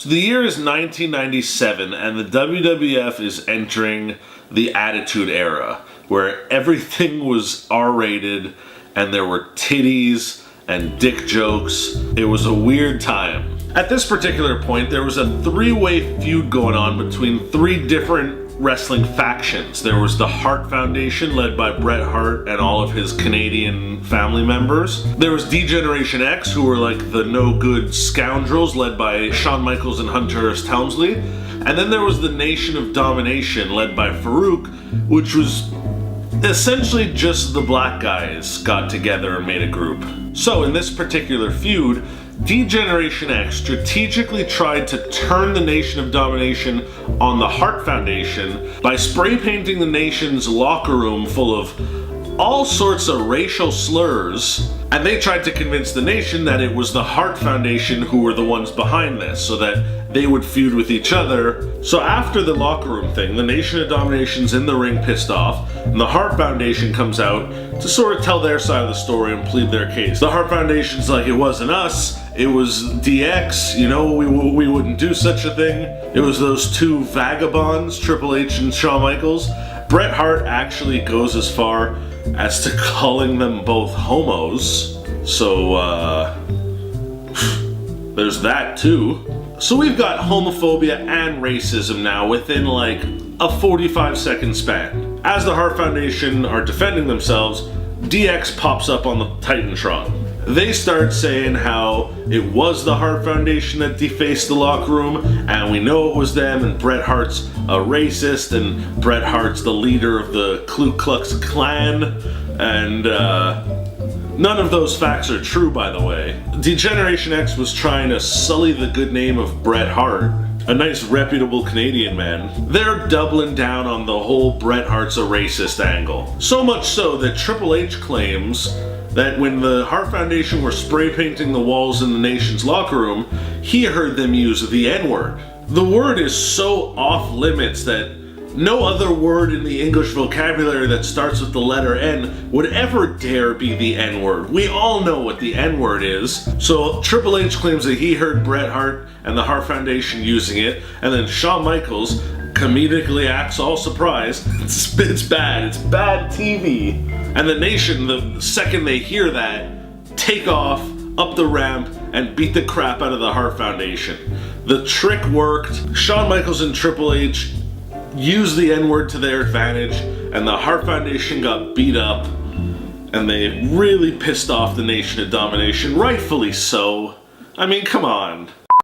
So the year is 1997, and the WWF is entering the Attitude Era, where everything was R-rated, and there were titties and dick jokes. It was a weird time. At this particular point, there was a three-way feud going on between three different wrestling factions. There was the Hart Foundation, led by Bret Hart and all of his Canadian family members. There was D-Generation X, who were like the no-good scoundrels, led by Shawn Michaels and Hunter S. Helmsley. And then there was the Nation of Domination, led by Farouk, which was essentially just the black guys got together and made a group. So in this particular feud, D-Generation X strategically tried to turn the Nation of Domination on the Hart Foundation by spray painting the Nation's locker room full of all sorts of racial slurs, and they tried to convince the Nation that it was the Hart Foundation who were the ones behind this, so that they would feud with each other. So after the locker room thing, the Nation of Domination's in the ring pissed off, and the Hart Foundation comes out to sort of tell their side of the story and plead their case. The Hart Foundation's like, it wasn't us, it was DX, you know, we wouldn't do such a thing. It was those two vagabonds, Triple H and Shawn Michaels. Bret Hart actually goes as far as to calling them both homos, so there's that too. So we've got homophobia and racism now within like a 45-second span. As the Hart Foundation are defending themselves, DX pops up on the Titantron. They start saying how it was the Hart Foundation that defaced the locker room, and we know it was them, and Bret Hart's a racist, and Bret Hart's the leader of the Ku Klux Klan, and none of those facts are true, by the way. D-Generation X was trying to sully the good name of Bret Hart, a nice reputable Canadian man. They're doubling down on the whole Bret Hart's a racist angle. So much so that Triple H claims that when the Hart Foundation were spray painting the walls in the Nation's locker room, he heard them use the N-word. The word is so off limits that no other word in the English vocabulary that starts with the letter N would ever dare be the N-word. We all know what the N-word is. So Triple H claims that he heard Bret Hart and the Hart Foundation using it, and then Shawn Michaels comedically acts all surprised. It's bad. It's bad TV. And the Nation, the second they hear that, take off up the ramp and beat the crap out of the Hart Foundation. The trick worked. Shawn Michaels and Triple H used the N-word to their advantage, and the Hart Foundation got beat up, and they really pissed off the Nation of Domination, rightfully so. I mean, come on.